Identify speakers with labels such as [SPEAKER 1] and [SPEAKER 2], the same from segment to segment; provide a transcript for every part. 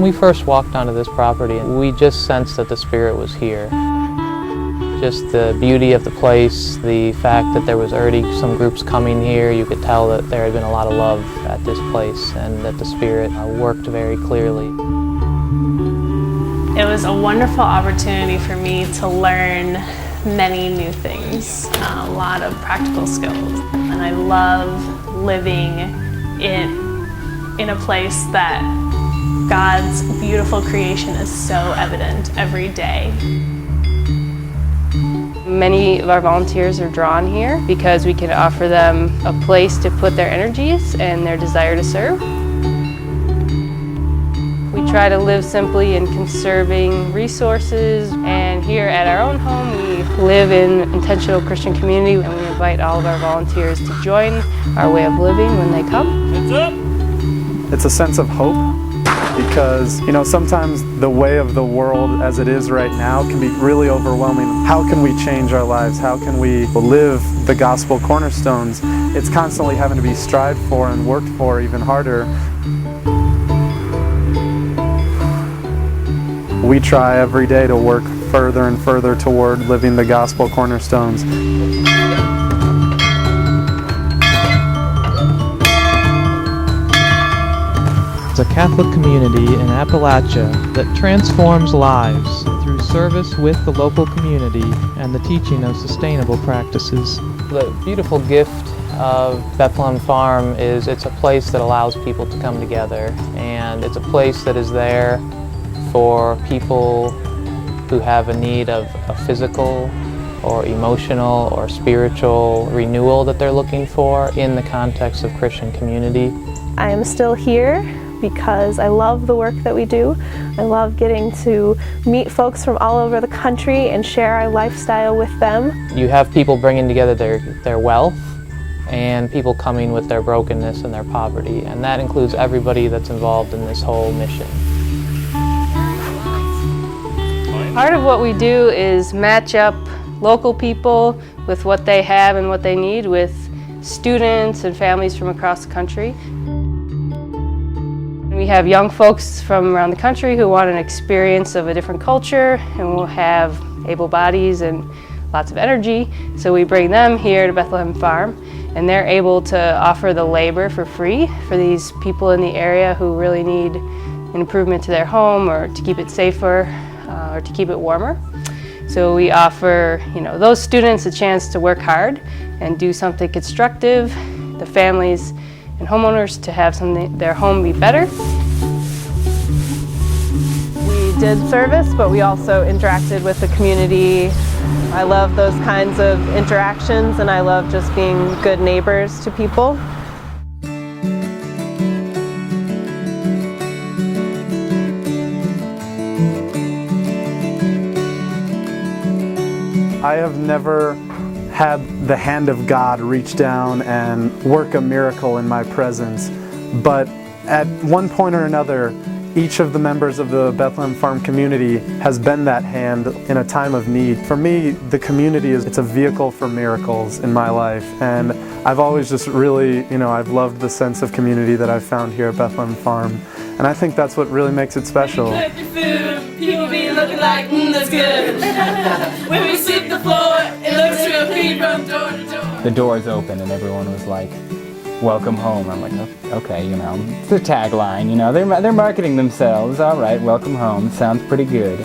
[SPEAKER 1] When we first walked onto this property, we just sensed that the Spirit was here. Just the beauty of the place, the fact that there was already some groups coming here, you could tell that there had been a lot of love at this place and that the Spirit worked very clearly.
[SPEAKER 2] It was a wonderful opportunity for me to learn many new things, a lot of practical skills. And I love living in a place that God's beautiful creation is so evident every day.
[SPEAKER 3] Many of our volunteers are drawn here because we can offer them a place to put their energies and their desire to serve. We try to live simply in conserving resources, and here at our own home we live in intentional Christian community, and we invite all of our volunteers to join our way of living when they come.
[SPEAKER 4] Heads up!
[SPEAKER 5] It's a sense of hope because, sometimes the way of the world as it is right now can be really overwhelming. How can we change our lives? How can we live the gospel cornerstones? It's constantly having to be strived for and worked for even harder. We try every day to work further and further toward living the gospel cornerstones.
[SPEAKER 6] It's a Catholic community in Appalachia that transforms lives through service with the local community and the teaching of sustainable practices.
[SPEAKER 1] The beautiful gift of Bethlehem Farm is it's a place that allows people to come together, and it's a place that is there for people who have a need of a physical or emotional or spiritual renewal that they're looking for in the context of Christian community.
[SPEAKER 7] I am still here because I love the work that we do. I love getting to meet folks from all over the country and share our lifestyle with them.
[SPEAKER 1] You have people bringing together their wealth and people coming with their brokenness and their poverty, and that includes everybody that's involved in this whole mission.
[SPEAKER 3] Part of what we do is match up local people with what they have and what they need with students and families from across the country. We have young folks from around the country who want an experience of a different culture, and we'll have able bodies and lots of energy, so we bring them here to Bethlehem Farm, and they're able to offer the labor for free for these people in the area who really need an improvement to their home or to keep it safer or to keep it warmer. So we offer those students a chance to work hard and do something constructive, the families and homeowners to have their home be better.
[SPEAKER 7] We did service, but we also interacted with the community. I love those kinds of interactions, and I love just being good neighbors to people.
[SPEAKER 5] I have never had the hand of God reach down and work a miracle in my presence, but at one point or another, each of the members of the Bethlehem Farm community has been that hand in a time of need. For me, the community it's a vehicle for miracles in my life, and I've always just really, I've loved the sense of community that I've found here at Bethlehem Farm, and I think that's what really makes it special.
[SPEAKER 8] People be looking like, that's good. When we sweep the floor, it looks real clean from door to door.
[SPEAKER 4] The doors opened and everyone was like, welcome home. I'm like, okay, it's the tagline, they're marketing themselves. All right, welcome home, sounds pretty good.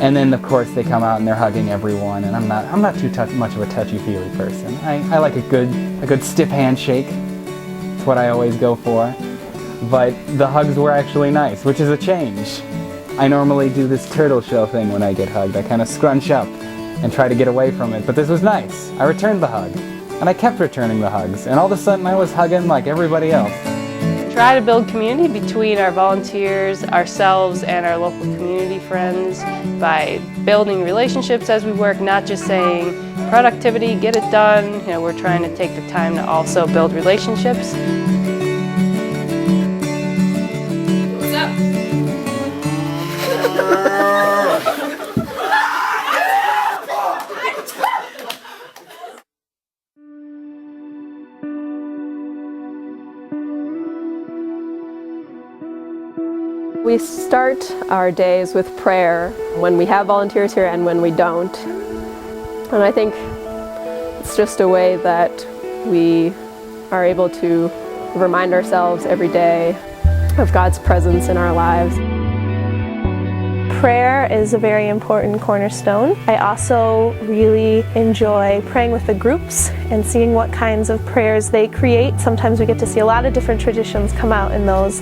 [SPEAKER 4] And then of course they come out and they're hugging everyone, and I'm not too much of a touchy-feely person. I like a good stiff handshake. It's what I always go for. But the hugs were actually nice, which is a change. I normally do this turtle shell thing when I get hugged. I kind of scrunch up and try to get away from it, but this was nice. I returned the hug, and I kept returning the hugs, and all of a sudden I was hugging like everybody else.
[SPEAKER 3] Try to build community between our volunteers, ourselves, and our local community friends by building relationships as we work, not just saying productivity, get it done. We're trying to take the time to also build relationships.
[SPEAKER 8] What's up?
[SPEAKER 7] We start our days with prayer when we have volunteers here and when we don't. And I think it's just a way that we are able to remind ourselves every day of God's presence in our lives.
[SPEAKER 9] Prayer is a very important cornerstone. I also really enjoy praying with the groups and seeing what kinds of prayers they create. Sometimes we get to see a lot of different traditions come out in those.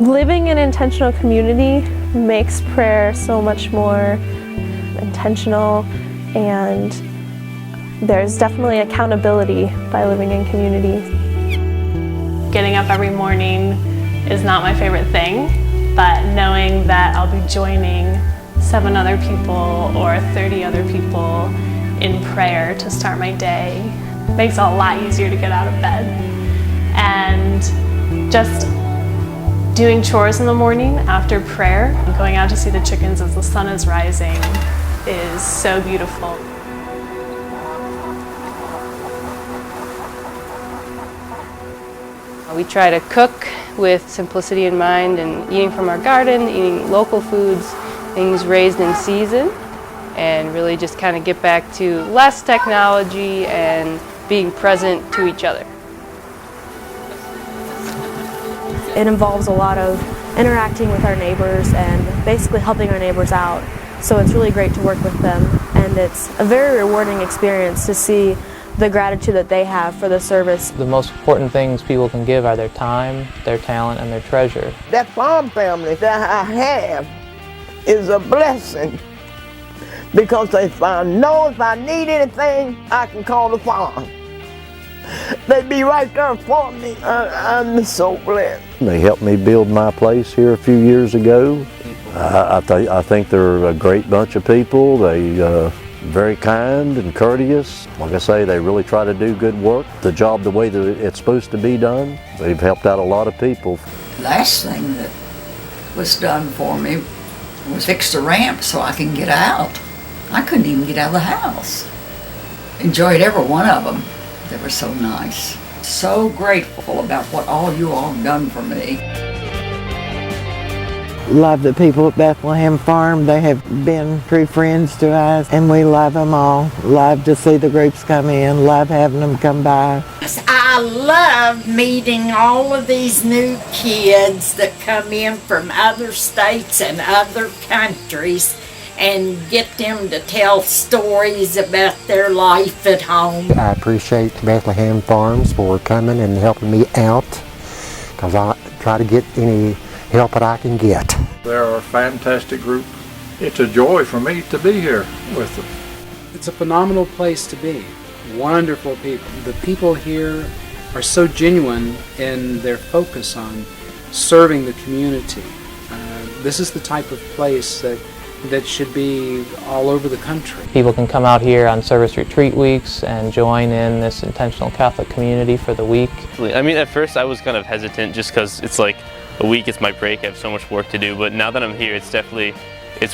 [SPEAKER 9] Living in intentional community makes prayer so much more intentional, and there's definitely accountability by living in community.
[SPEAKER 2] Getting up every morning is not my favorite thing. But knowing that I'll be joining 7 other people or 30 other people in prayer to start my day makes it a lot easier to get out of bed. And just doing chores in the morning after prayer, and going out to see the chickens as the sun is rising is so beautiful.
[SPEAKER 3] We try to cook with simplicity in mind and eating from our garden, eating local foods, things raised in season, and really just kind of get back to less technology and being present to each other.
[SPEAKER 10] It involves a lot of interacting with our neighbors and basically helping our neighbors out. So it's really great to work with them, and it's a very rewarding experience to see the gratitude that they have for the service.
[SPEAKER 1] The most important things people can give are their time, their talent, and their treasure.
[SPEAKER 11] That farm family that I have is a blessing, because if I know if I need anything, I can call the farm. They'd be right there for me. I'm so blessed.
[SPEAKER 12] They helped me build my place here a few years ago. I think they're a great bunch of people. They very kind and courteous. Like I say, they really try to do good work, the job the way that it's supposed to be done. They've helped out a lot of people.
[SPEAKER 13] Last thing that was done for me was fix the ramp so I can get out. I couldn't even get out of the house. Enjoyed every one of them. They were so nice. So grateful about what all you all have done for me.
[SPEAKER 11] Love the people at Bethlehem Farm. They have been true friends to us, and we love them all. Love to see the groups come in, love having them come by.
[SPEAKER 14] I love meeting all of these new kids that come in from other states and other countries and get them to tell stories about their life at home.
[SPEAKER 15] I appreciate Bethlehem Farms for coming and helping me out, because I try to get any help that I can get.
[SPEAKER 16] They're a fantastic group. It's a joy for me to be here with them.
[SPEAKER 17] It's a phenomenal place to be. Wonderful people. The people here are so genuine in their focus on serving the community. This is the type of place that should be all over the country.
[SPEAKER 1] People can come out here on service retreat weeks and join in this intentional Catholic community for the week.
[SPEAKER 18] I mean, at first I was kind of hesitant just because it's like a week, it's my break, I have so much work to do, but now that I'm here, it's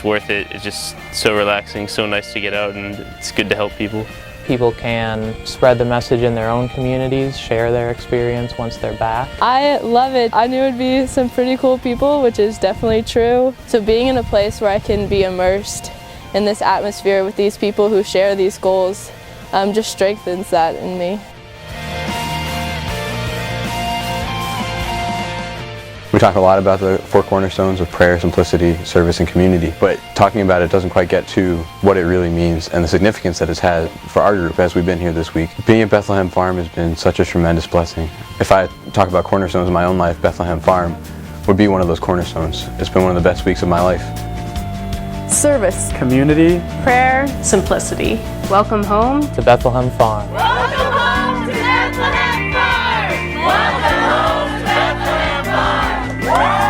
[SPEAKER 18] worth it. It's just so relaxing, so nice to get out, and it's good to help people.
[SPEAKER 1] People can spread the message in their own communities, share their experience once they're back.
[SPEAKER 19] I love it. I knew it would be some pretty cool people, which is definitely true. So being in a place where I can be immersed in this atmosphere with these people who share these goals just strengthens that in me.
[SPEAKER 20] We talk a lot about the 4 cornerstones of prayer, simplicity, service, and community, but talking about it doesn't quite get to what it really means and the significance that it's had for our group as we've been here this week. Being at Bethlehem Farm has been such a tremendous blessing. If I talk about cornerstones in my own life, Bethlehem Farm would be one of those cornerstones. It's been one of the best weeks of my life.
[SPEAKER 7] Service,
[SPEAKER 5] community,
[SPEAKER 2] prayer, simplicity.
[SPEAKER 3] Welcome home
[SPEAKER 1] to Bethlehem Farm.
[SPEAKER 8] Welcome home to Bethlehem Farm! Welcome home to Bethlehem Farm!
[SPEAKER 21] Welcome home.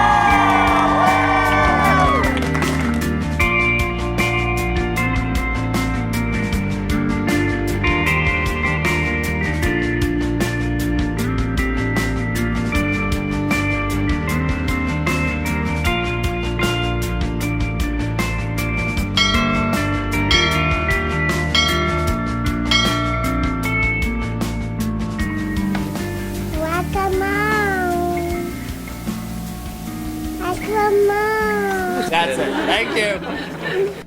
[SPEAKER 21] That's it. Thank you.